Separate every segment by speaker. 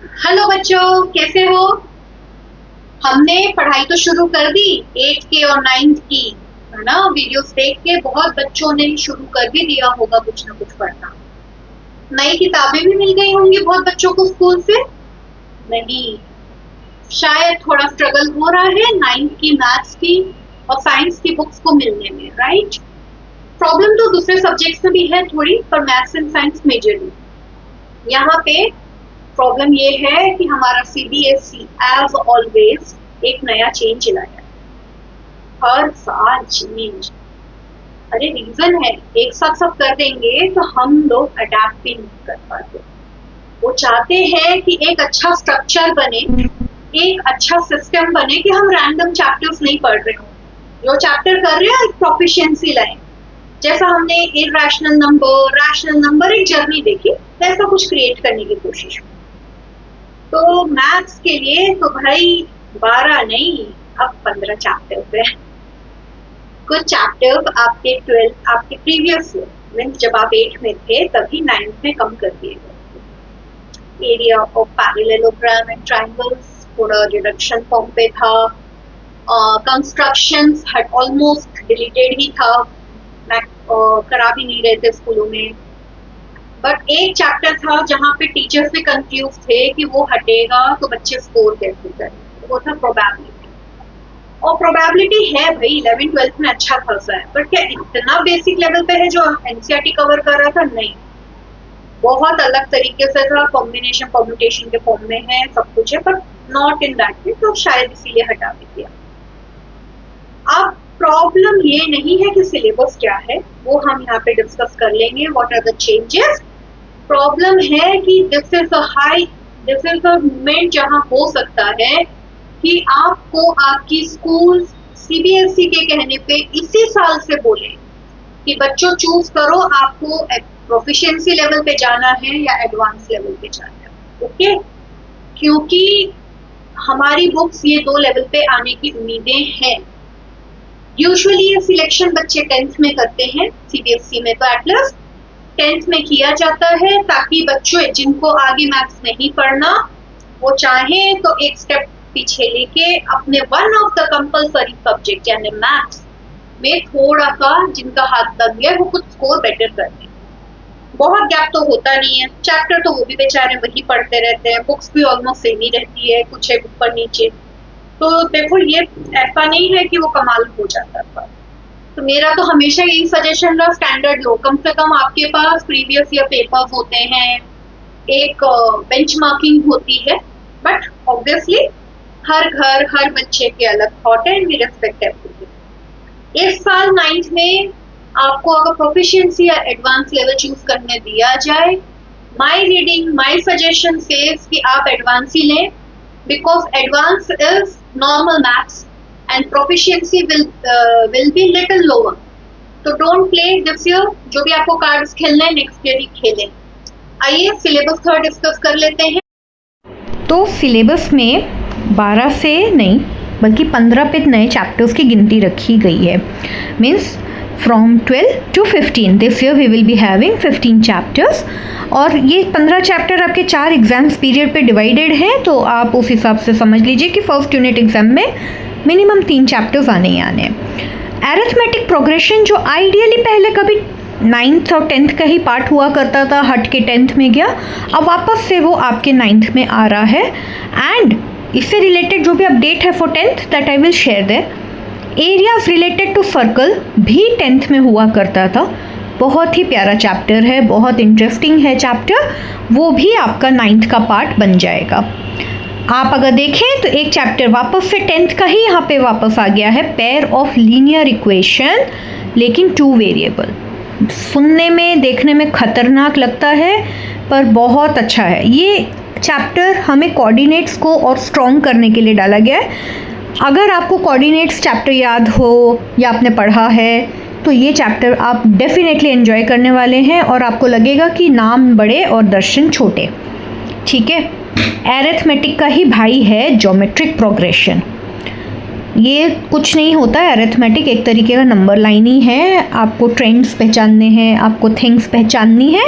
Speaker 1: Hello बच्चों, कैसे हो। हमने पढ़ाई तो शुरू कर दी 8 के और 9th की, है ना। वीडियोस देख के बहुत बच्चों ने शुरू कर भी दिया होगा कुछ ना कुछ पढ़ना। नई किताबें भी मिल गई होंगी बहुत बच्चों को स्कूल से। नहीं, शायद थोड़ा स्ट्रगल हो रहा है 9th की मैथ्स की और साइंस की बुक्स को मिलने में, राइट। प्रॉब्लम तो दूसरे सब्जेक्ट्स में भी है थोड़ी, पर मैथ्स एंड साइंस मेजरली। यहाँ पे प्रॉब्लम ये है कि हमारा सीबीएसई एज ऑलवेज एक नया चेंज लाया, हर साल चेंज। अरे रीजन है, एक साथ सब कर देंगे तो हम लोग अडेप्ट भी नहीं कर पाते। वो चाहते हैं कि एक अच्छा स्ट्रक्चर बने, एक अच्छा सिस्टम बने कि हम रैंडम चैप्टर्स नहीं पढ़ रहे हो, जो चैप्टर कर रहे हैं एक प्रोफिशिएंसी लाए। जैसा हमने इरैशनल नंबर, रैशनल नंबर एक जर्नी देखी, वैसा कुछ क्रिएट करने की कोशिश की। तो मैथ्स के लिए तो भाई 12 नहीं, अब 15 चैप्टर्स है। कुछ चैप्टर्स आपके 12 आपके प्रीवियस मीन्स जब आप 8 में थे तभी 9th में कम कर दिए गए। Area of parallelogram and triangles थोड़ा रिडक्शन फॉर्म पे था। कंस्ट्रक्शंस हैड ऑलमोस्ट डिलीटेड ही था, करा भी नहीं रहे थे स्कूलों में। बट एक चैप्टर था जहाँ पे टीचर्स भी कंफ्यूज थे कि वो हटेगा तो बच्चे स्कोर कैसे करेंगे, वो था प्रोबेबिलिटी। और प्रोबेबिलिटी है भाई 11th-12th में अच्छा खासा है, बट क्या इतना बेसिक लेवल पे है जो एनसीईआरटी कवर कर रहा था? नहीं, बहुत अलग तरीके से था, कॉम्बिनेशन परम्यूटेशन के फॉर्म में है, सब कुछ है, पर नॉट इन दैट वे, तो शायद इसीलिए हटा भी दिया। अब प्रॉब्लम ये नहीं है कि सिलेबस क्या है, वो हम यहाँ पे डिस्कस कर लेंगे, what are the changes. Problem है कि दिस इज अ मोमेंट जहां हो सकता है कि आपको आपकी स्कूल सीबीएसई के कहने पे इसी साल से बोले कि बच्चों चूज करो, आपको प्रोफिशिएंसी लेवल पे जाना है या एडवांस लेवल पे जाना है। ओके, क्योंकि हमारी बुक्स ये 2 लेवल पे आने की उम्मीदें हैं। यूजुअली ये सिलेक्शन बच्चे 10th में करते हैं, सीबीएसई में तो एटलीस्ट 10th में किया जाता है, ताकि बच्चों जिनको आगे मैथ्स नहीं पढ़ना वो चाहे तो एक स्टेप पीछे लेके अपने one of the compulsory subject यानी मैथ्स में थोड़ा सा जिनका हाथ लग गया वो कुछ स्कोर बेटर कर दें। बहुत गैप तो होता नहीं है, चैप्टर तो वो भी बेचारे वही पढ़ते रहते हैं, बुक्स भी ऑलमोस्ट सेम ही रहती है, कुछ है ऊपर नीचे। तो देखो ये ऐसा नहीं है कि वो कमाल हो जाता था। तो मेरा तो हमेशा यही सजेशन रहा, स्टैंडर्ड लो, कम से कम आपके पास प्रीवियस ईयर पेपर्स होते हैं, एक बेंचमार्किंग होती है। बट ऑब्वियसली हर घर हर बच्चे के अलग थॉट है, वी रिस्पेक्ट एवरीथिंग। इस साल 9th में आपको अगर प्रोफिशिएंसी या एडवांस लेवल चूज करने दिया जाए, my reading my suggestion says कि आप एडवांस ही लें, because advance is normal maths and proficiency will be little lower. तो don't play this year, जो भी आपको कार्ड्स खेलना है नेक्स्ट ईयर ही खेलें। आइए सिलेबस थोड़ा डिस्कस कर लेते हैं।
Speaker 2: तो सिलेबस में 12 से नहीं बल्कि 15 पे नए चैप्टर्स की गिनती रखी गई है। Means from 12 to 15 this year we will be having 15 chapters. और ये 15 चैप्टर आपके 4 एग्जाम्स पीरियड पे डिवाइडेड हैं, तो आप उस हिसाब से समझ लीजिए कि फर्स्ट यूनिट एग्जाम में मिनिमम 3 चैप्टर्स आने ही आने हैं। एरिथमेटिक प्रोग्रेशन जो आइडियली पहले कभी 9th और 10th का ही पार्ट हुआ करता था, हट के 10th में गया, अब वापस से वो आपके 9th में आ रहा है। एंड इससे रिलेटेड जो भी अपडेट है for 10th that I will share there. Areas related to circle भी 10th में हुआ करता था, बहुत ही प्यारा चैप्टर है, बहुत इंटरेस्टिंग है चैप्टर, वो भी आपका 9th का पार्ट बन जाएगा। आप अगर देखें तो एक चैप्टर वापस से 10th का ही यहाँ पे वापस आ गया है, पेयर ऑफ लीनियर इक्वेशन, लेकिन 2 वेरिएबल। सुनने में देखने में खतरनाक लगता है पर बहुत अच्छा है। ये चैप्टर हमें कोऑर्डिनेट्स को और स्ट्रॉन्ग करने के लिए डाला गया है। अगर आपको कोऑर्डिनेट्स चैप्टर याद हो या आपने पढ़ा है तो ये चैप्टर आप डेफिनेटली एंजॉय करने वाले हैं और आपको लगेगा कि नाम बड़े और दर्शन छोटे। ठीक है, एरिथमेटिक का ही भाई है ज्योमेट्रिक प्रोग्रेशन। ये कुछ नहीं होता है, अरिथमेटिक एक तरीके का नंबर लाइन ही है। आपको ट्रेंड्स पहचानने हैं, आपको थिंग्स पहचाननी है,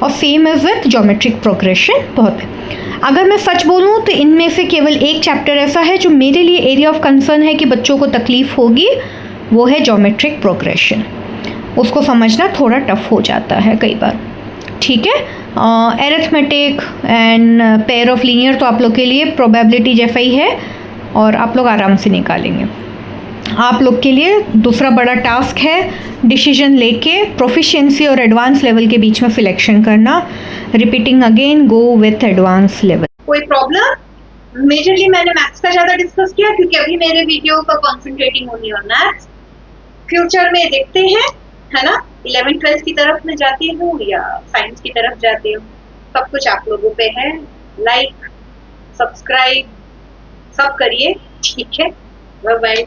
Speaker 2: और same is with geometric progression बहुत है। अगर मैं सच बोलूँ तो इनमें से केवल एक चैप्टर ऐसा है जो मेरे लिए एरिया ऑफ कंसर्न है कि बच्चों को तकलीफ होगी, वो है ज्योमेट्रिक प्रोग्रेशन। उसको समझना थोड़ा टफ हो जाता है कई बार, ठीक है। Arithmetic and pair of linear तो आप लोग के लिए प्रोबेबिलिटी जैसा ही है, और आप लोग आराम से निकालेंगे। आप लोग के लिए दूसरा बड़ा टास्क है डिसीजन लेके प्रोफिशिएंसी और एडवांस लेवल के बीच में सिलेक्शन करना। Repeating again, go with advance level.
Speaker 1: कोई प्रॉब्लम? मेजरली मैंने मैथ्स का ज़्यादा डिस्कस किया क्योंकि अभी मेरे वीडियो का concentrating only on maths. Future में देखते हैं, है ना, 11th-12th की तरफ मैं जाती हूँ या साइंस की तरफ जाती हूँ, सब कुछ आप लोगों पे है। लाइक, सब्सक्राइब सब करिए, ठीक है। Bye bye.